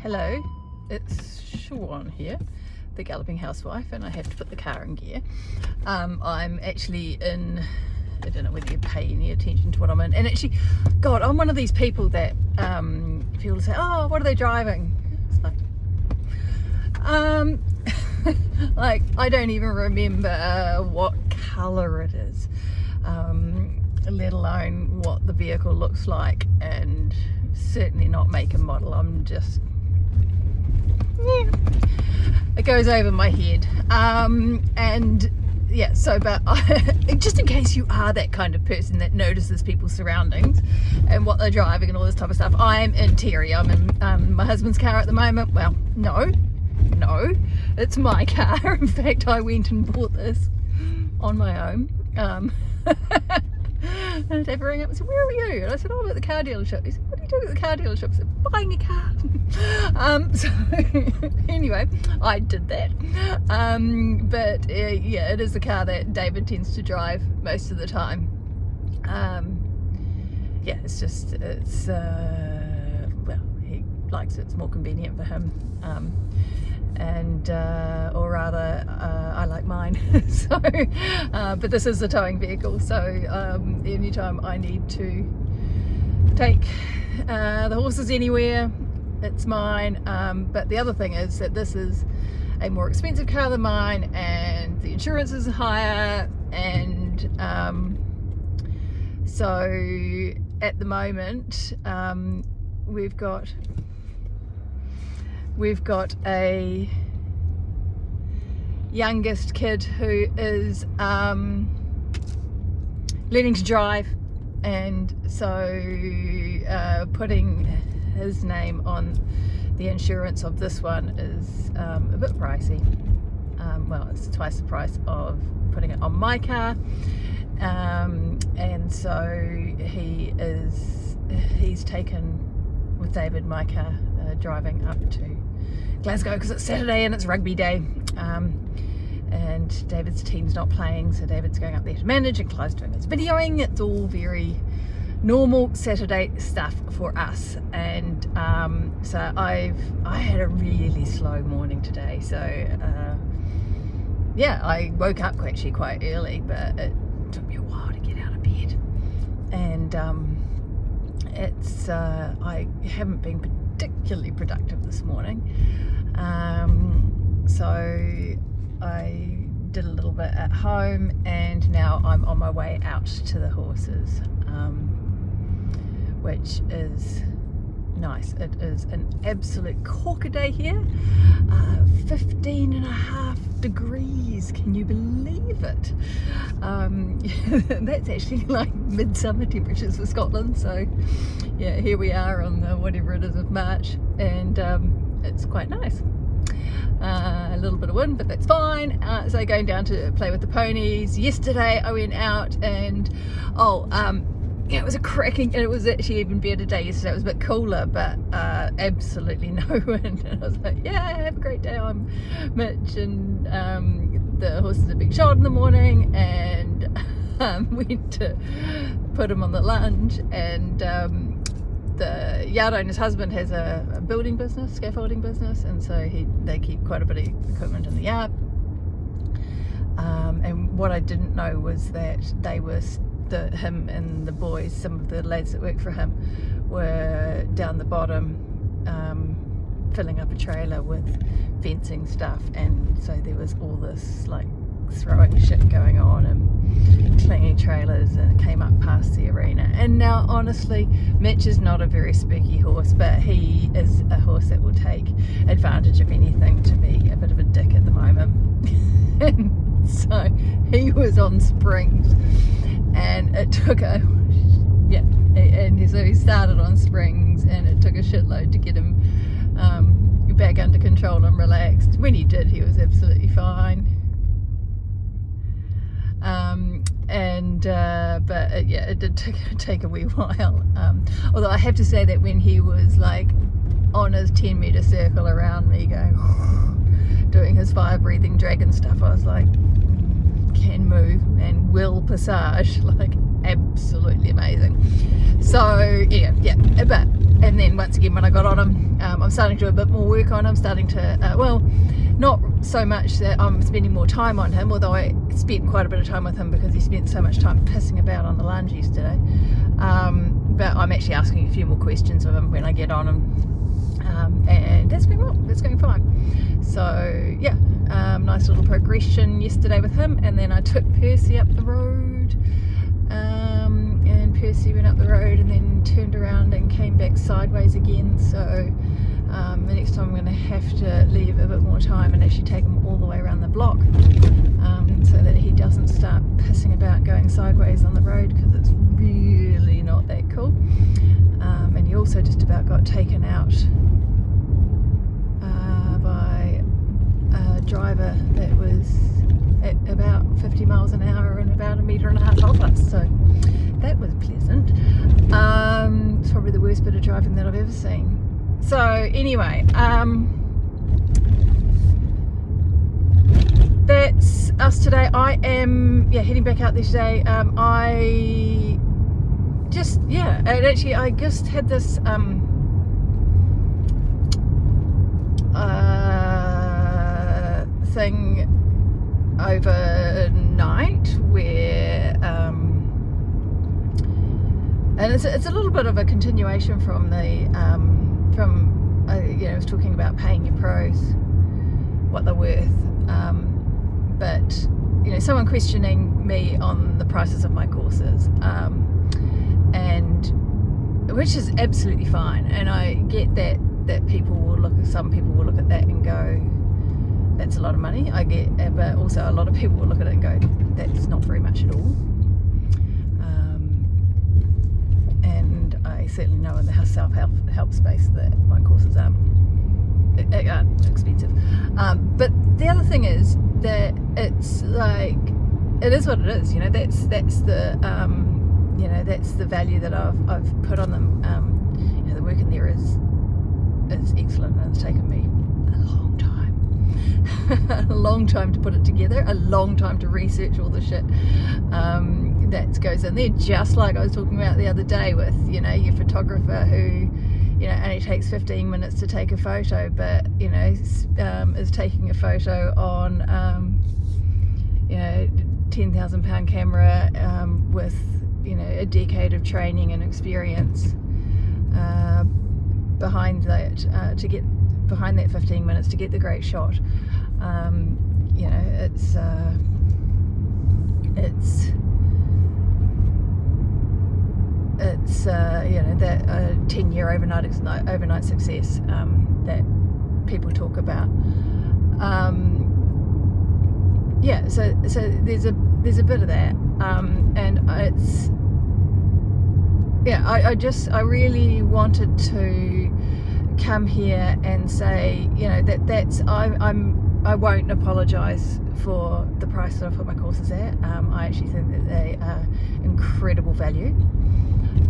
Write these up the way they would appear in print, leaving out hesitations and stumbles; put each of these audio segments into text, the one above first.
Hello, it's Siobhan here, the Galloping Housewife, and I have to put the car in gear. I'm actually in, I don't know whether you pay any attention to what I'm in, and actually, God, I'm one of these people that people say, oh, what are they driving? It's like, like, I don't even remember what colour it is, let alone what the vehicle looks like, and certainly not make and model. I'm just, it goes over my head. And yeah, so, but just in case you are that kind of person that notices people's surroundings and what they're driving and all this type of stuff, I'm in Terry. I'm in my husband's car at the moment. Well, no, it's my car. In fact, I went and bought this on my own. And Dave rang up and said, where are you? And I said, oh, I'm at the car dealership. He said, what are you doing at the car dealership? I said, buying a car. So anyway, I did that. But yeah, it is the car that David tends to drive most of the time. Yeah, it's just, well, he likes it. It's more convenient for him. And or rather I like mine. So but this is a towing vehicle, so anytime I need to take the horses anywhere, it's mine. But the other thing is that this is a more expensive car than mine, and the insurance is higher, and so at the moment we've got a youngest kid who is learning to drive, and so putting his name on the insurance of this one is a bit pricey. Well, it's twice the price of putting it on my car, and so he's taken with David my car, driving up to Glasgow because it's Saturday and it's rugby day, and David's team's not playing, so David's going up there to manage, and Clive's doing his videoing. It's all very normal Saturday stuff for us, and so I had a really slow morning today, so yeah, I woke up actually quite early, but it took me a while to get out of bed, and it's I haven't been particularly productive this morning, so I did a little bit at home, and now I'm on my way out to the horses, which is nice. It is an absolute corker day here, 15.5 degrees, can you believe it? That's actually like midsummer temperatures for Scotland, so yeah, here we are on the whatever it is of March, and it's quite nice. A little bit of wind, but that's fine. So going down to play with the ponies. Yesterday I went out, and yeah, it was a cracking, and it was actually even better day yesterday. It was a bit cooler, but absolutely no wind, and I was like, yeah, have a great day. I'm Mitch, and the horses are being shod in the morning, and went to put them on the lunge, and the yard owner's husband has a building business, scaffolding business, and so they keep quite a bit of equipment in the yard, and what I didn't know was that they were him and the boys, some of the lads that work for him, were down the bottom filling up a trailer with fencing stuff, and so there was all this like throwing shit going on and clinging trailers, and it came up past the arena. And now honestly, Mitch is not a very spooky horse, but he is a horse that will take advantage of anything to be a bit of a dick at the moment. And so he was on springs, and it took and so he started on springs, and it took a shitload to get him back under control and relaxed. When he did, he was absolutely fine. But yeah, it did take a wee while. Although I have to say that when he was like on his 10-meter circle around me, going, doing his fire breathing dragon stuff, I was like, can move and will passage, like absolutely amazing. So yeah, but and then once again when I got on him, I'm starting to do a bit more work on him, starting to, well, not so much that I'm spending more time on him, although I spent quite a bit of time with him because he spent so much time pissing about on the lunge yesterday. But I'm actually asking a few more questions of him when I get on him, and that's going well, that's going fine. So yeah, nice little progression yesterday with him, and then I took Percy up the road, and Percy went up the road and then turned around and came back sideways again. So the next time I'm going to have to leave a bit more time and actually take him all the way around the block, so that he doesn't start pissing about going sideways on the road, because it's really not that cool. And he also just about got taken out by a driver that was at about 50 miles an hour and about 1.5 meters off us, so that was pleasant. It's probably the worst bit of driving that I've ever seen. So anyway, that's us today. I am heading back out there today. I just and actually I just had this thing overnight where and it's a little bit of a continuation from the I was talking about paying your pros what they're worth, but someone questioning me on the prices of my courses, and which is absolutely fine, and I get that some people will look at that and go, that's a lot of money. I get, but also a lot of people will look at it and go, that's not very much at all. And I certainly know in the self-help space that my courses are expensive. But the other thing is that it's like, it is what it is. That's the that's the value that I've put on them. The work in there is excellent, and it's taken me a long time to put it together, a long time to research all the shit that goes in there, just like I was talking about the other day with your photographer who only takes 15 minutes to take a photo, but is taking a photo on £10,000 camera with a decade of training and experience behind that, to get behind that 15 minutes to get the great shot. It's that 10-year overnight success that people talk about. So there's a bit of that, and I really wanted to come here and say, I won't apologise for the price that I put my courses at. I actually think that they are incredible value,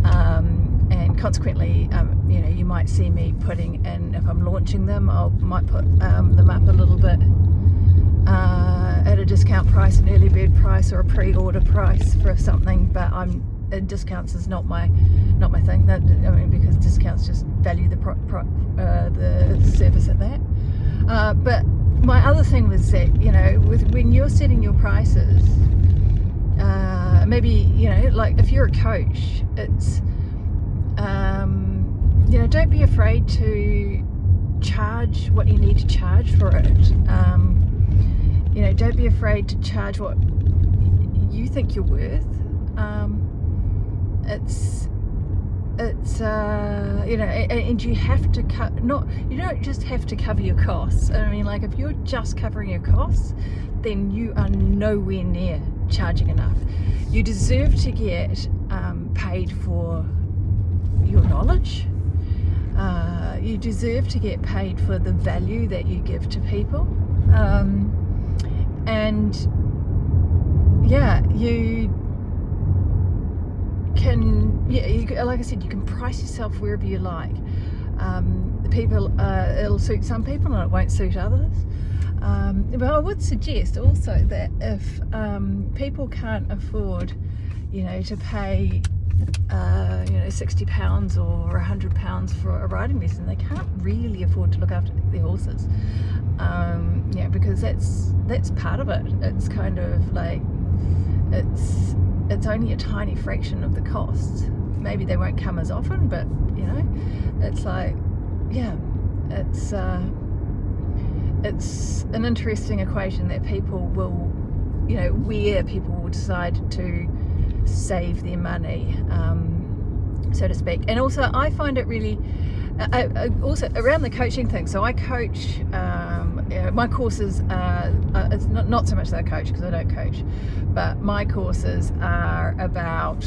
and consequently, you might see me putting in, if I'm launching them, might put them up a little bit at a discount price, an early bird price, or a pre-order price for something. But discounts is not my thing. Because discounts just value the service at that. But my other thing was that when you're setting your prices, maybe like if you're a coach, it's don't be afraid to charge what you need to charge for it. Don't be afraid to charge what you think you're worth. And you have to you don't just have to cover your costs. Like if you're just covering your costs, then you are nowhere near charging enough. You deserve to get paid for your knowledge. You deserve to get paid for the value that you give to people. You can, like I said, you can price yourself wherever you like. It'll suit some people and it won't suit others. But I would suggest also that if people can't afford, to pay £60 or £100 for a riding lesson. They can't really afford to look after their horses, because that's part of it. It's kind of like it's only a tiny fraction of the cost. Maybe they won't come as often, but it's like, it's an interesting equation that people will, where people will decide to save their money, so to speak. And also I find it really also around the coaching thing. So I coach, my courses are, it's not so much that I coach, because I don't coach, but my courses are about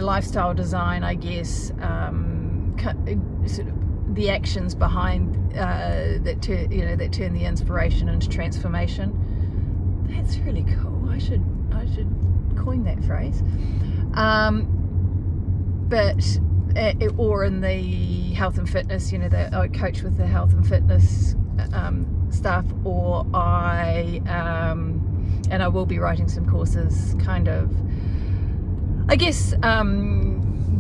lifestyle design, I guess, sort of the actions behind that turn the inspiration into transformation. That's really cool. I should coin that phrase. Or in the health and fitness, that I coach with the health and fitness stuff, or and I will be writing some courses, kind of, I guess,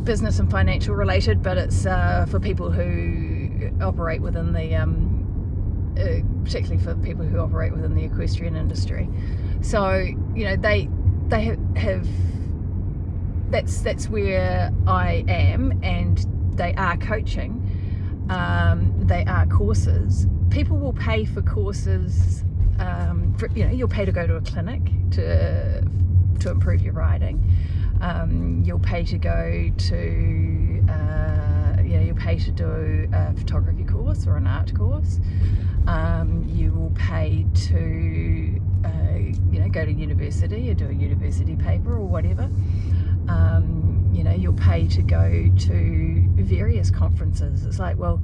business and financial related, but it's for people who operate within the, particularly for people who operate within the equestrian industry. So they have that's where I am, and they are coaching. They are courses. People will pay for courses. You'll pay to go to a clinic to improve your riding. You'll pay to go to you'll pay to do a photography course or an art course. You will pay to go to university or do a university paper or whatever. You'll pay to go to various conferences. It's like, well,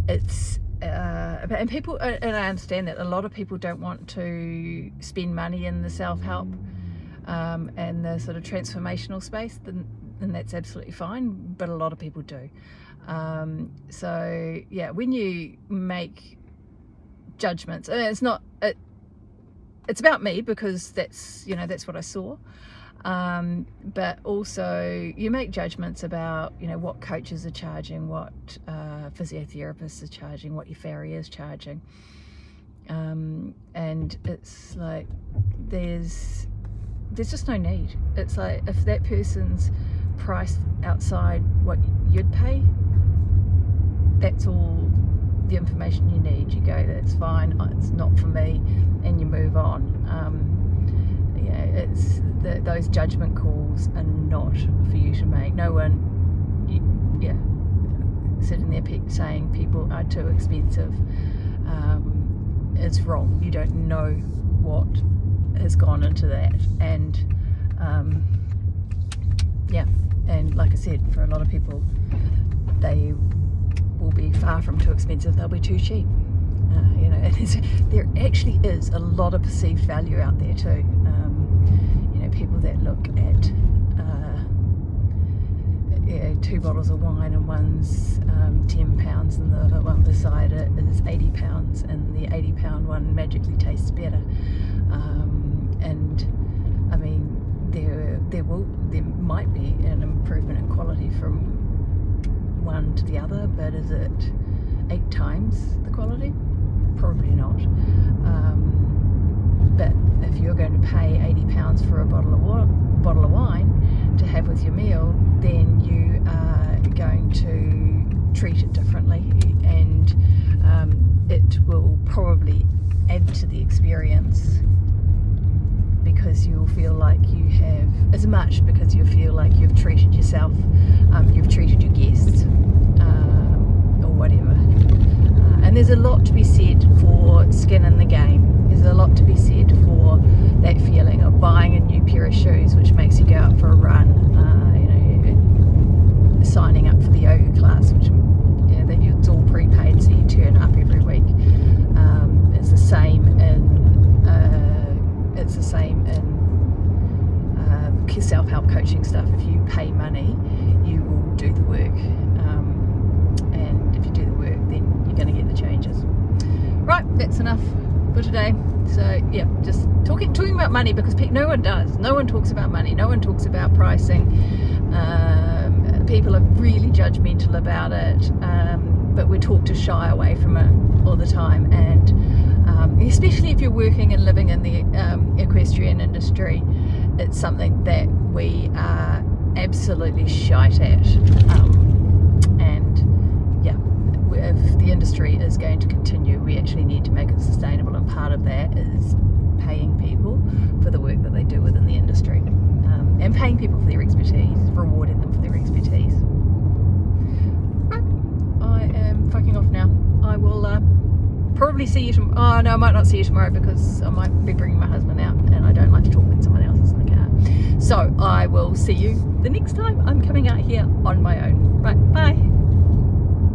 it's and people, and I understand that a lot of people don't want to spend money in the self-help and the sort of transformational space, then that's absolutely fine, but a lot of people do. So yeah, when you make judgments, it's about me, because that's what I saw, but also you make judgments about what coaches are charging, what physiotherapists are charging, what your farrier is charging, and it's like there's just no need. It's like, if that person's priced outside what you'd pay, that's all the information you need. You go, that's fine, it's not for me, and you move on. It's those judgment calls are not for you to make. No one, sitting there saying people are too expensive is wrong. You don't know what has gone into that, and and like I said, for a lot of people, they will be far from too expensive. They'll be too cheap. There actually is a lot of perceived value out there too. People that look at 2 bottles of wine, and one's £10 and the one beside it is £80, and the £80 one magically tastes better. And I mean, there might be an improvement in quality from one to the other, but is it 8 times the quality? Probably not. But if you're going to pay £80 for a bottle of wine to have with your meal, then you are going to treat it differently, and it will probably add to the experience, because you'll feel like you have as much, because you feel like you've treated yourself, you've treated your guests, or whatever. And there's a lot to be said for skin in the game. There's a lot to be said for that feeling of buying a new pair of shoes, which makes you go out for a run. Signing up for the yoga class, which it's all prepaid, so you turn up every week. It's the same in self-help coaching stuff. If you pay money, you will do the work, and if you do the work, then you're going to get the changes. Right, that's enough for today. So yeah, just talking about money, because no one does. No one talks about money. No one talks about pricing. People are really judgmental about it, but we're taught to shy away from it all the time. And especially if you're working and living in the equestrian industry, it's something that we are absolutely shite at. And yeah, if the industry is going to continue, we actually need to make it sustainable, and part of that is paying people for the work that they do within the industry, and paying people for their expertise, rewarding them for their expertise. Right, I am fucking off now. I will probably see you tomorrow. Oh no, I might not see you tomorrow because I might be bringing my husband out, and I don't like to talk when someone else is in the car. So I will see you the next time I'm coming out here on my own. Right, bye.